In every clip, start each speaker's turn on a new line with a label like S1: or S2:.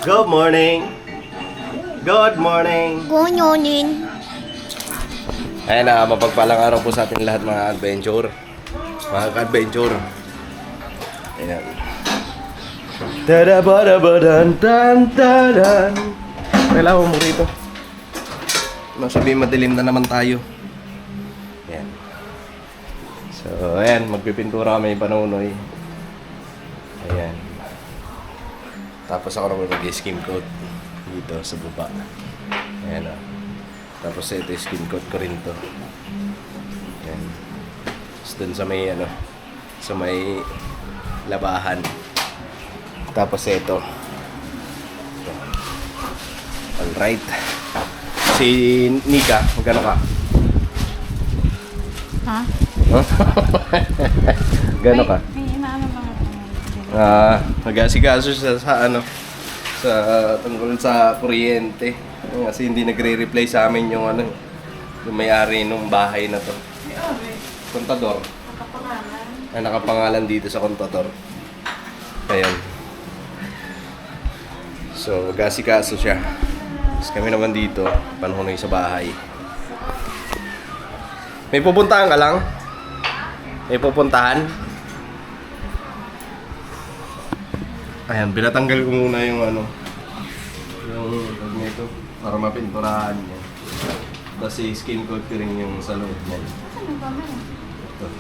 S1: Good morning. Good morning.
S2: Gunyonin.
S1: Ayan na, mapagpalang araw po sa ating lahat mga adventure. Mga ka-adventure. Ayan. Tada-bada-badan-tan-tadan. Kailangan mo rito. Masabi madilim na naman tayo. Ayan. So, ayan, magpipintura kami panunoy. Ayan. Tapos ako naman mag-skim coat dito sa baba. Ayan o. Tapos ito yung skin coat ko rin to. Ayan. Tapos dun sa may ano, sa may labahan. Tapos ito. Alright. Si Nika, magkano ka?
S2: Ha?
S1: Huh? Gano ka?
S2: May inaano lang ako.
S1: Nag-asikaso siya sa ano, sa tungkol sa kuryente. Kasi hindi nagre-reply sa amin yung ano, yung may-ari nung bahay na to. Kontador.
S2: Nakapangalan.
S1: Ay, nakapangalan dito sa kontador. Ayun. So, nag-asikaso siya. Tapos kami naman dito, panunoy sa bahay. May pupuntahan ka lang? May pupuntahan? Ayan, pinatanggal ko muna yung ano, yung nito para mapinturahan niya. Tapos skin coat ko rin yung sa loob niya.
S2: Ano ba man?
S1: Ito.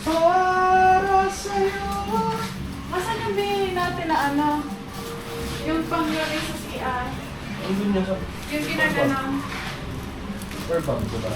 S1: Para sa'yo.
S2: Asan yung binili natin na ano? Yung panglagay sa CR.
S1: Andun niya sa
S2: Yung ginaganon.
S1: purpub ko ba?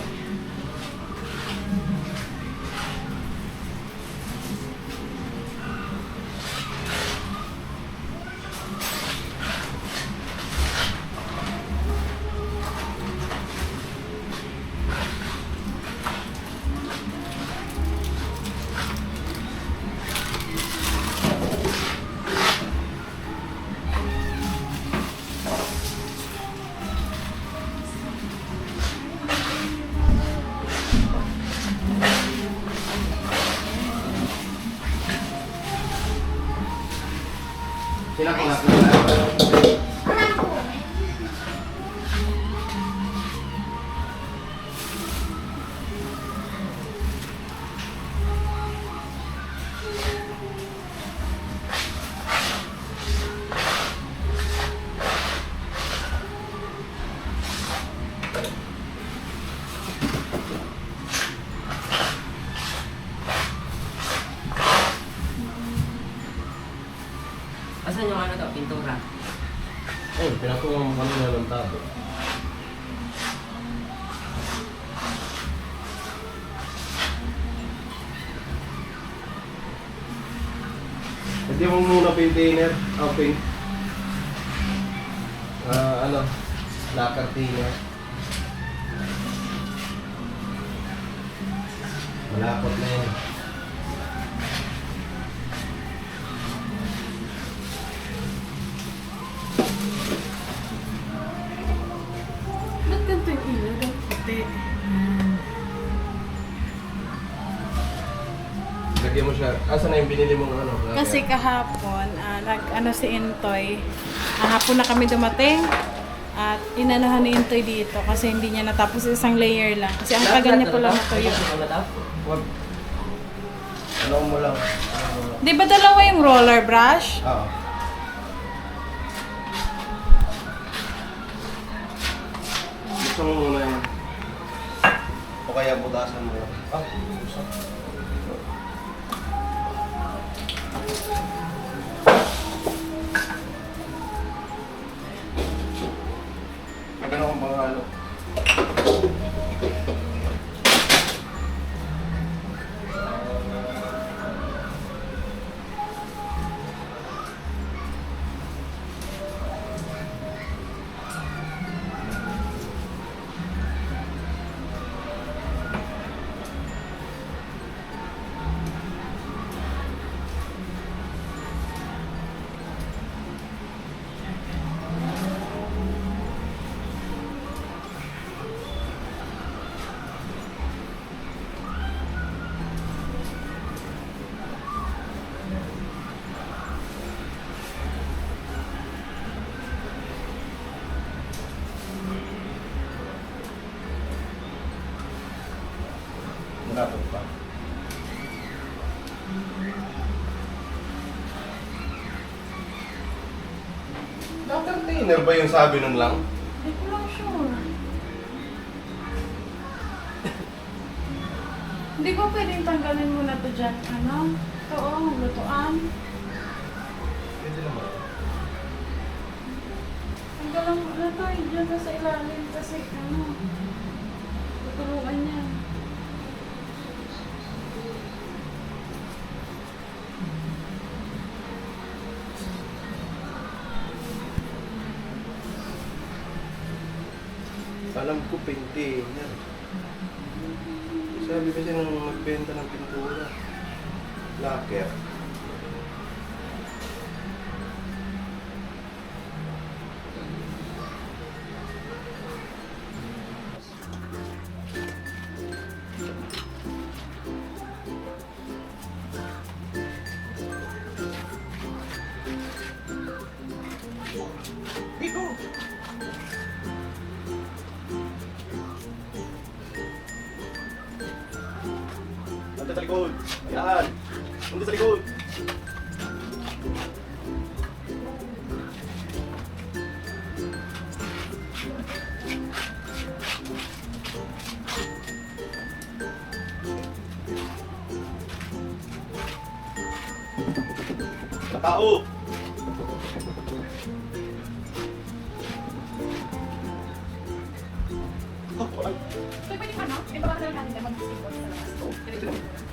S1: Sila ko na.
S3: Asan yung ano daw, pintura?
S1: Ay, pinatungan mo kami na ng tabo. Hindi mo muna container, open. Ano, lacquer thinner. Malapot na yan.
S2: Ba't ganito yung ilaw? Ang puti.
S1: Lagyan mo siya. Asan na yung binili mong ano?
S2: Kasi kahapon, nag-ano si Intoy. Hapon na kami dumating. At inanuhan ni Intoy dito kasi hindi niya natapos isang layer lang. Kasi ang tagal niya pala matuyo.
S1: Wag. Ano mo lang?
S2: Di ba dalawa yung roller brush?
S1: Oo. Gusto mo muna yan. O kaya butasan mo. Gusto. Magano kung pangalo? dapat pa. Container ba yung sabi nun lang?
S2: Hindi ko lang sure. Hindi ko pwedeng tanggalin muna to dyan. Ano? Ito oh, lutuan.
S1: Pwede naman.
S2: Tanggalan mo na to, dyan na sa ilalim kasi ano, tutuluan niya.
S1: Alam ko painting. Sabi kasi nang magbenta ng pintura. Lacquer. Dito! Nandun sa likod. Ayan. Nandun sa likod. Tao. Oh, wala.
S2: So, pwede ka, no? Ito ba ka natin mag-isipon sa labas?
S1: Oh,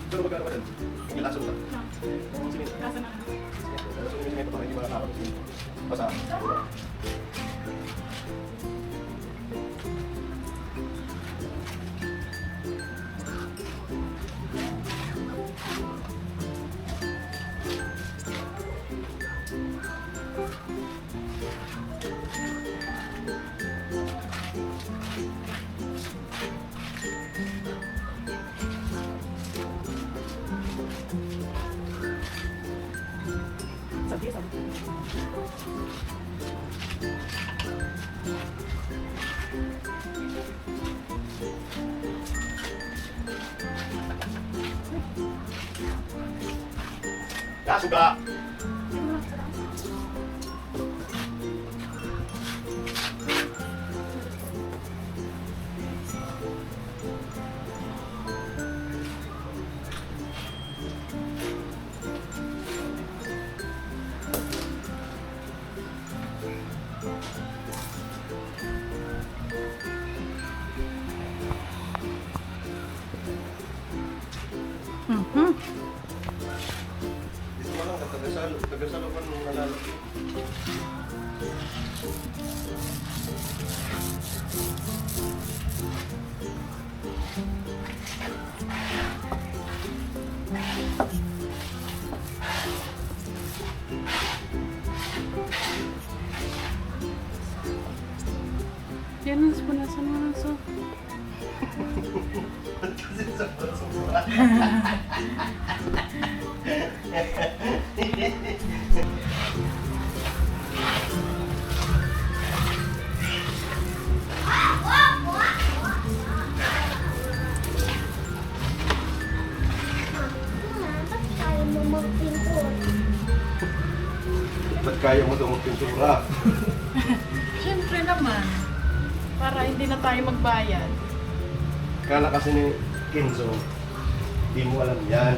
S1: pero magkano ba yan? Ang laso ba? Sige.
S2: Kasa na.
S1: Sige, para hindi makakapag. Basta.
S2: Sabi, sabi.
S1: Kasuga! Dito mo lang, tagasalo mo nalalaki.
S2: Yan ang punasan mo ng so.
S1: Kasi sa braso mo. Ba't kaya mo daw magpintura?
S2: Siyempre naman. Para hindi na tayo magbayad.
S1: Kala kasi ni Kenzo, di mo alam yan.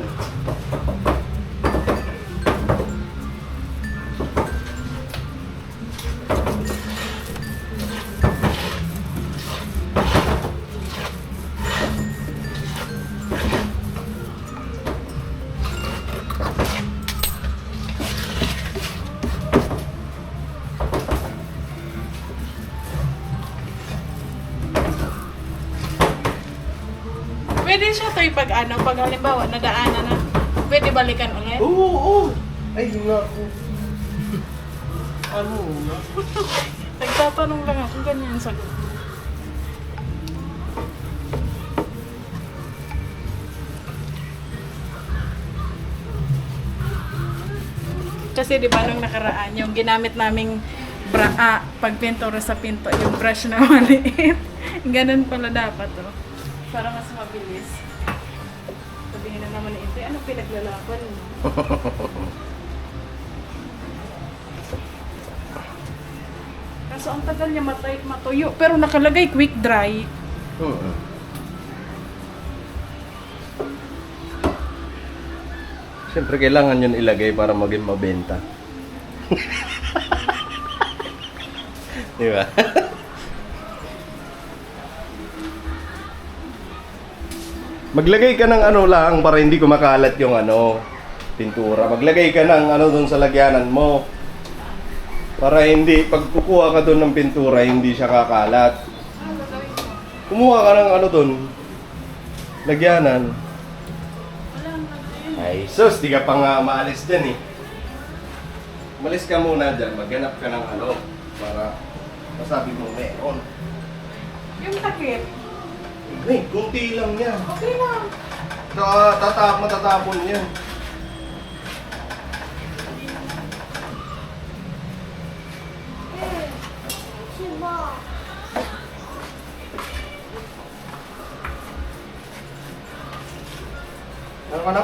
S2: Pwede siya to pag ano, pag halimbawa nadaanan na, pwede balikan ulit.
S1: Oo! Ay, nga ako. Ano na?
S2: Nagtatanong lang ako, ganyan ang sagot. Kasi di ba nung nakaraan, yung ginamit naming pagpintura sa pinto, yung brush na maliit. Ganun pala dapat to. Para mas mabilis. Sabihin na naman ni Intoy, ano pinaglalaban mo? Kaso ang tagal niya matuyo, pero nakalagay quick dry.
S1: Oo. Siyempre, kailangan yun ilagay para maging mabenta. Di ba? Maglagay ka ng ano lang para hindi kumakalat yung ano, pintura. Maglagay ka ng ano dun sa lagyanan mo. Para hindi, pag kukuha ka dun ng pintura, hindi siya kakalat.
S2: Ano gagawin mo?
S1: Kumuha ka ng ano dun, lagyanan.
S2: Wala ang gagawin.
S1: Ay, sus, di ka pa nga maalis dyan eh. Umalis ka muna dyan, maghanap ka ng ano, para masabi mo meron.
S2: Yung takip,
S1: Eh, kunti lang yan.
S2: okay lang.
S1: Matatapon yan. Ano ka na?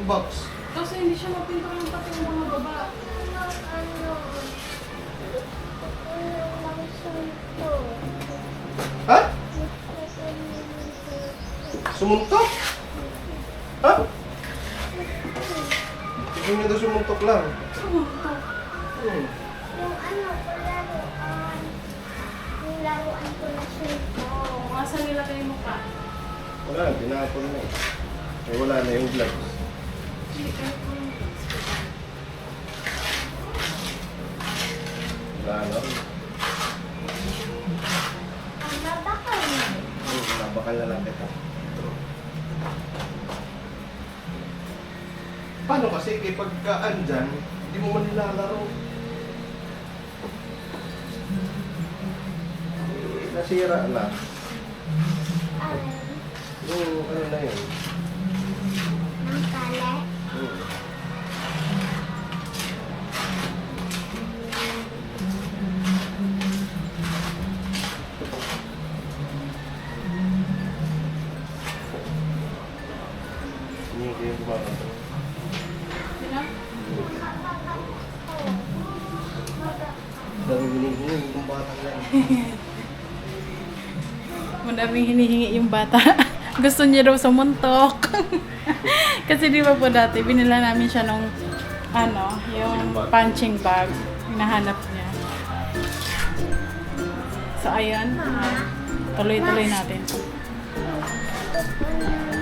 S1: Box.
S2: Kasi hindi siya mapintura ng pati ng mga baba.
S1: Ha? Sumuntok? Ha? Gusto niya daw sumuntok lang.
S2: Sumuntok.
S1: Hmm.
S3: Yung ano ko laruan, yung laruan ko na sito.
S2: Oo, asan nila kayo mukha?
S1: Wala, tinapon na eh. Eh, wala na yung gloves.
S2: Hindi kayo
S1: Wala na.
S3: Ang babakal mo.
S1: Nabakal na lang kita. Paano kasi pagkaan dyan, hindi mo man nilalaro. Nasira na.
S3: Alin?
S1: Yung ano na yun.
S3: Ng kalat.
S1: Hmm. Hindi ko yung gumagawa.
S2: Sino?
S1: Dami hinihingi yung batang yan.
S2: Madaming hinihingi yung bata. Gusto niya daw sumuntok. Kasi di ba po dati, binila namin siya nung ano, yung punching bag. Hinahanap niya. So ayun, tuloy-tuloy natin.
S3: Yung ano, nandun.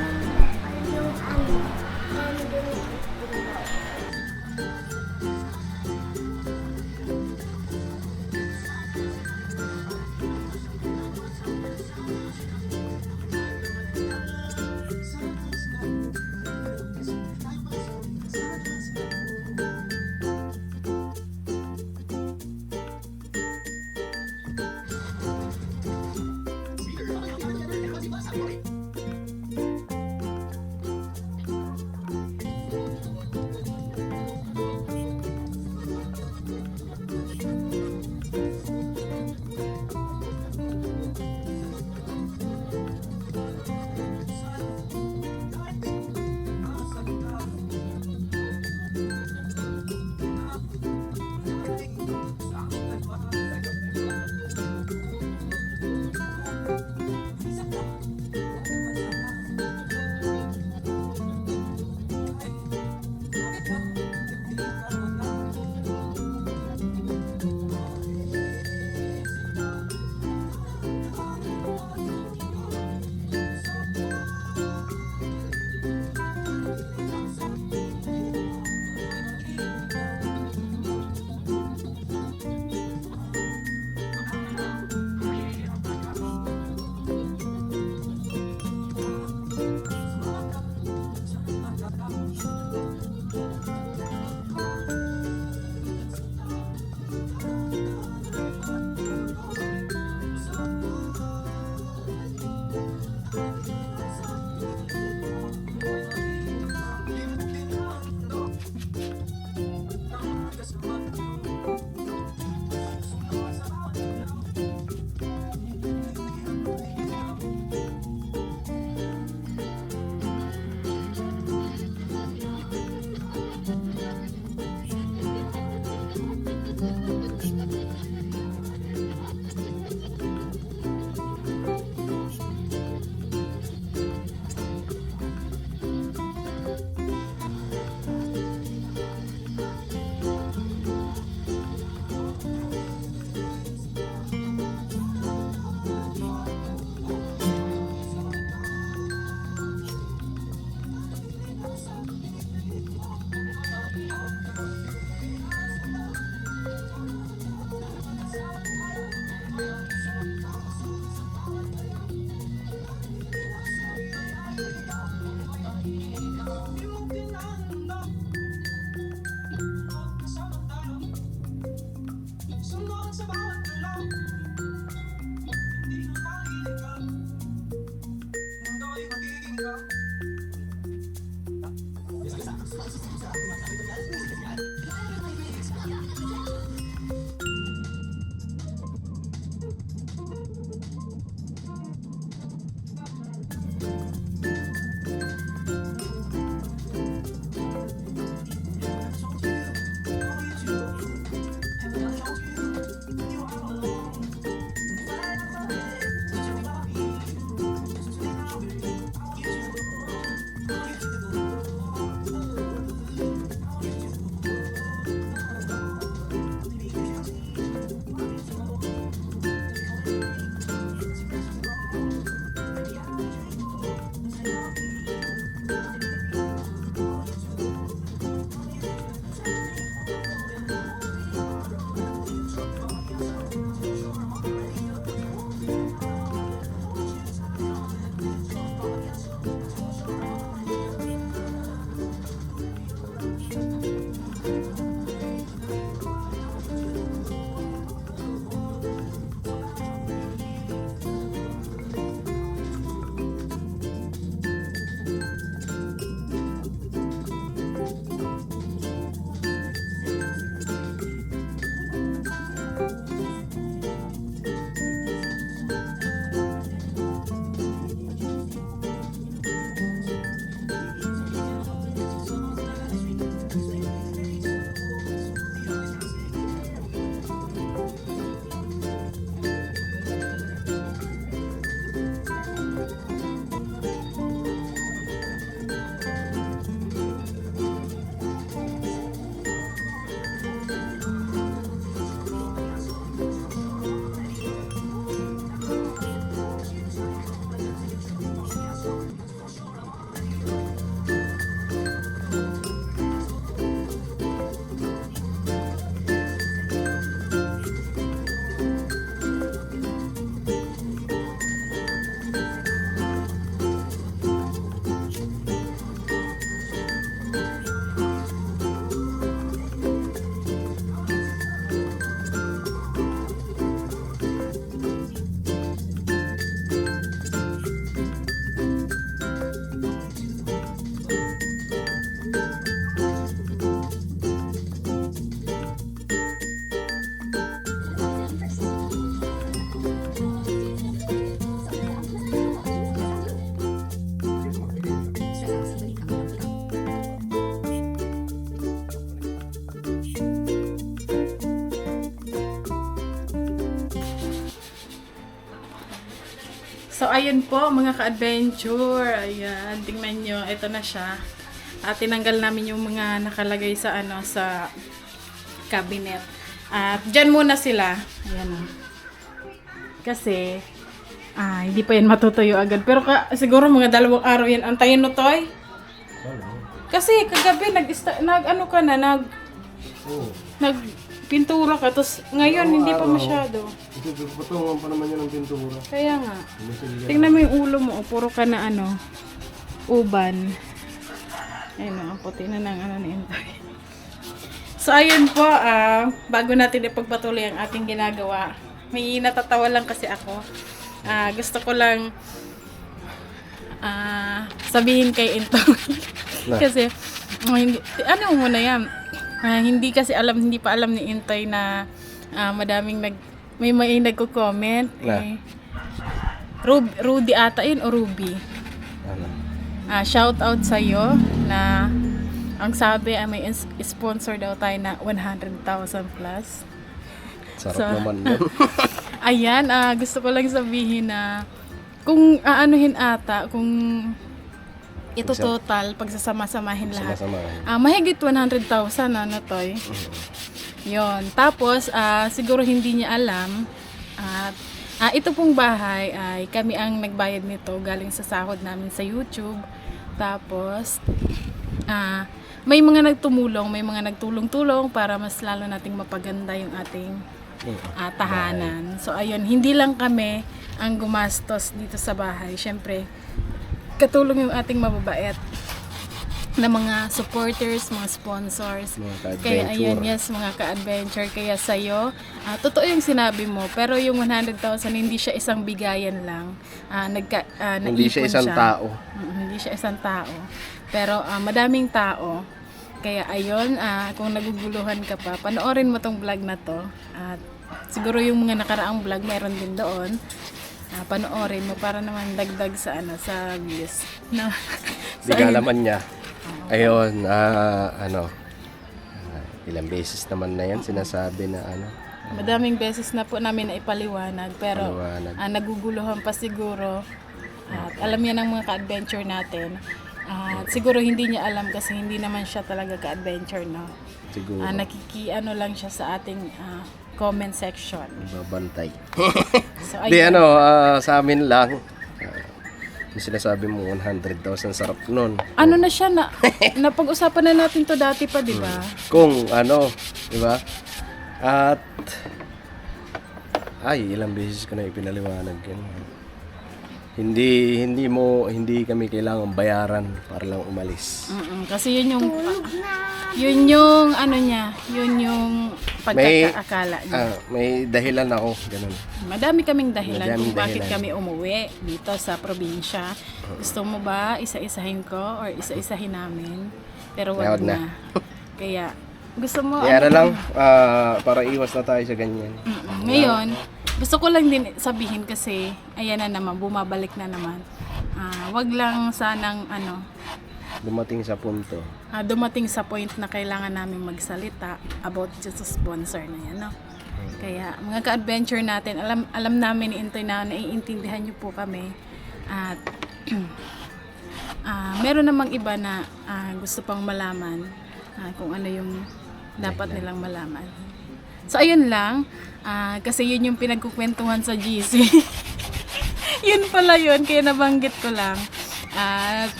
S2: So, ayun po, mga ka-adventure. Ayan, tingnan nyo. Ito na siya. At tinanggal namin yung mga nakalagay sa, sa cabinet. At dyan muna sila. Ayan o. Kasi, hindi pa yan matutuyo agad. Pero siguro mga 2 araw yan. Antayin mo, Toy. Kasi kagabi, nagpintura ka. Tapos ngayon, hindi pa masyado.
S1: Patungan pa naman yun ng pintura.
S2: Kaya nga. Tingnan mo yung ulo mo. Puro ka na uban. Ayun ang puti na ng ni Intoy. So ayun po, bago natin ipagpatuloy ang ating ginagawa, may natatawa lang kasi ako. Gusto ko lang sabihin kay Intoy. Kasi, muna yan. Hindi pa alam ni Intoy na may nagko-comment. Rudy ata yun o Ruby. Shout out sa'yo na ang sabi ay may sponsor daw tayo na 100,000 plus.
S1: Sarap naman yun.
S2: Ayan, gusto ko lang sabihin na kung aanuhin ata, kung ito total, pagsasama-samahin lahat. Mahigit 100,000 Toy. Yon. Tapos, siguro hindi niya alam at ito pong bahay ay kami ang nagbayad nito galing sa sahod namin sa YouTube. Tapos, may mga nagtumulong, may mga nagtulong-tulong para mas lalo nating mapaganda yung ating tahanan. So, ayun, hindi lang kami ang gumastos dito sa bahay. Siyempre, katulong yung ating mababait na mga supporters, mga sponsors. Kaya ayun, yes, mga ka-adventure. Kaya sa'yo, totoo yung sinabi mo, pero yung 100,000 hindi siya isang bigayan lang.
S1: Hindi siya isang tao.
S2: Hindi siya isang tao. Pero madaming tao. Kaya ayun, kung naguguluhan ka pa, panoorin mo tong vlog na to. At siguro yung mga nakaraang vlog meron din doon. Panoorin mo para naman dagdag sa sa views. No? So,
S1: Bigalaman niya. Ayun, ilang beses naman na yan sinasabi na
S2: madaming beses na po namin na ipaliwanag, pero naguguluhan pa siguro. At alam yan ng mga ka-adventure natin. Siguro hindi niya alam kasi hindi naman siya talaga ka-adventure, no?
S1: Siguro.
S2: Nakikiano lang siya sa ating comment section.
S1: Babantay.
S2: So,
S1: Di sa amin lang. Yung sinasabi mo 100,000 sarap nun.
S2: Ano na siya na napag-usapan na natin to dati pa, di ba?
S1: Kung di ba? At ilang beses ko na ipinaliwanag yan. hindi kami kailangan bayaran para lang umalis.
S2: Kasi yun yung
S3: Tulog na.
S2: yun yung ano niya, yun yung pagkakaakala niya.
S1: May dahilan ako, ganun.
S2: Madami kaming dahilan
S1: Madaming
S2: kung bakit
S1: dahilan.
S2: kami umuwi dito sa probinsya. Gusto mo ba isa-isahin ko or isa-isahin namin? Pero wag
S1: Wag na.
S2: na. Kaya gusto mo
S1: Kaya na lang, para iwas na tayo sa ganyan.
S2: Ngayon, gusto ko lang din sabihin kasi ayan na naman, bumabalik na naman. Wag lang sanang
S1: Dumating sa punto.
S2: dumating sa point na kailangan namin magsalita about just sa sponsor na yan, no? Kaya mga ka-adventure natin, alam namin ni Intoy na naiintindihan niyo po kami. At meron namang iba na gusto pang malaman kung ano yung dapat nilang malaman. So ayun lang, kasi yun yung pinagkukwentuhan sa GC. Yun pala yun, kaya nabanggit ko lang. At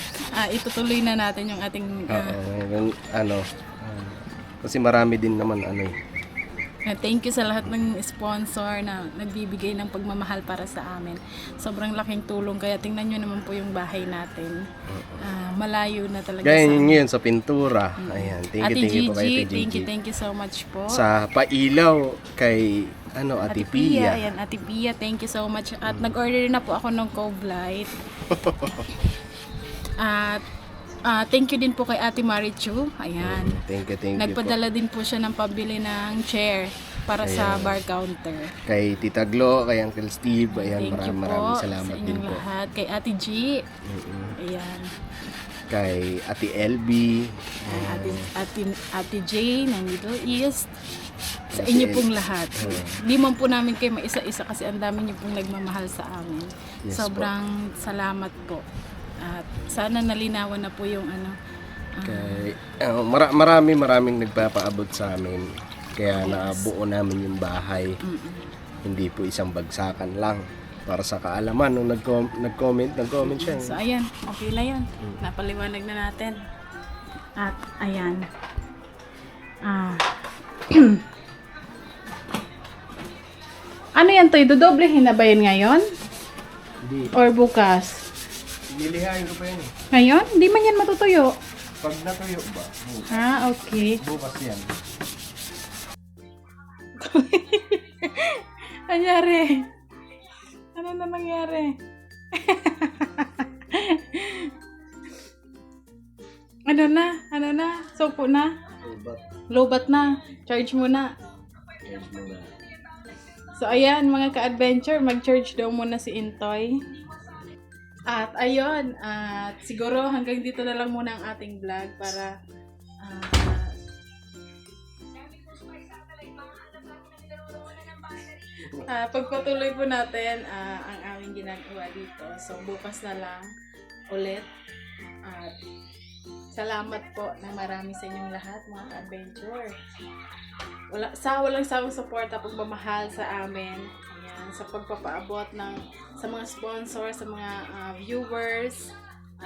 S2: itutuloy na natin yung ating
S1: kasi marami din naman
S2: thank you sa lahat ng sponsor na nagbibigay ng pagmamahal para sa amin. Sobrang laking tulong, kaya tingnan nyo naman po yung bahay natin. Malayo na talaga
S1: Gaya
S2: sa amin.
S1: ngayon sa pintura. Ayan, thank
S2: Ate
S1: you po kay Ate
S2: Gigi,
S1: Gigi.
S2: thank you so much po.
S1: Sa pailaw kay Ate Pia.
S2: Ayan, Ate Pia, thank you so much. At nag-order na po ako ng Cove Light. At thank you din po kay Ate Marichu. Ayan.
S1: Thank you po.
S2: Nagpadala din po siya ng pabili ng chair para sa bar counter.
S1: Kay Tita Glo, kay Uncle Steve. Ayan,
S2: Thank you
S1: maraming
S2: po
S1: salamat
S2: sa
S1: din
S2: inyong
S1: po.
S2: lahat. Kay Ate G. Ayan.
S1: Kay Ate LB.
S2: Ate J ng Middle East. Sa
S1: Ate
S2: inyo
S1: L.
S2: pong lahat. Di man po namin kayo maisa-isa kasi ang dami niyo pong nagmamahal sa amin.
S1: Yes
S2: Sobrang salamat po. At sana nalinawan na po yung
S1: Kay, maraming nagpapaabot sa amin. Kaya nabuo namin yung bahay. Hindi po isang bagsakan lang. Para sa kaalaman, nung nag-comment siya.
S2: So ayan, okay na yan. Napaliwanag na natin. At ayan. Ano yan to? Idodoblehin na ba yan ngayon?
S1: Hindi.
S2: Or bukas?
S1: Nilihain ko pa yan eh.
S2: Ngayon? Hindi man yan matutuyo.
S1: Pag natuyo ba?
S2: Okay.
S1: Bukas yan.
S2: Nangyari? Ano na nangyari? Ano na? Sopo na? Lobat na. Charge mo na. So ayan mga ka-adventure, mag-charge daw muna si Intoy. At ayun, at siguro hanggang dito na lang muna ang ating vlog para pagpatuloy po natin ang aming ginagawa dito. So bukas na lang ulit. At salamat po na marami sa inyong lahat mga ka-adventure. Walang sawang suporta, pagmamahal sa amin. Ayan, sa pagpapaabot sa mga sponsors, sa mga viewers,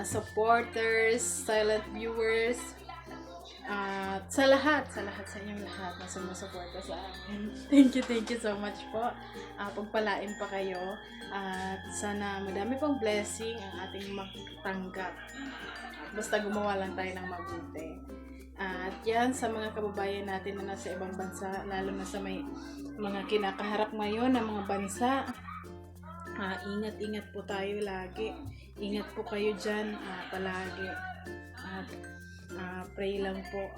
S2: supporters, silent viewers, at sa lahat sa inyong lahat na sumusuporta sa amin. Thank you so much po. Pagpalain pa kayo at sana madami pang blessing ang ating matanggap. Basta gumawa lang tayo ng mabuti. At yan sa mga kababayan natin na nasa ibang bansa, lalo na sa may mga kinakaharap ngayon ng mga bansa. Ingat po tayo lagi. Ingat po kayo dyan palagi. At pray lang po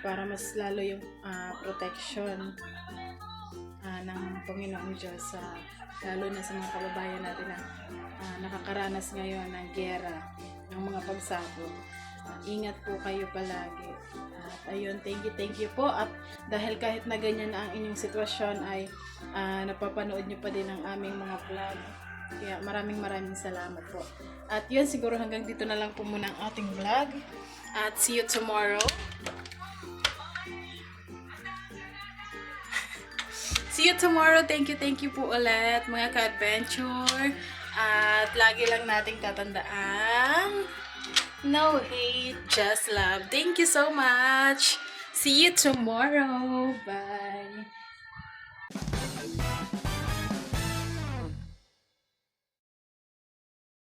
S2: para mas lalo yung protection ng Panginoong Diyos lalo na sa mga kababayan natin na nakakaranas ngayon ng giyera, ng mga pagsabog. Ingat po kayo palagi. At ayun, thank you po. At dahil kahit na ganyan na ang inyong sitwasyon ay napapanood nyo pa din ang aming mga vlog. Kaya maraming salamat po. At yun, siguro hanggang dito na lang po muna ang ating vlog. At see you tomorrow. See you tomorrow. Thank you po ulit mga ka-adventure. At lagi lang nating tatandaan, no hate, just love. Thank you so much. See you tomorrow. Bye.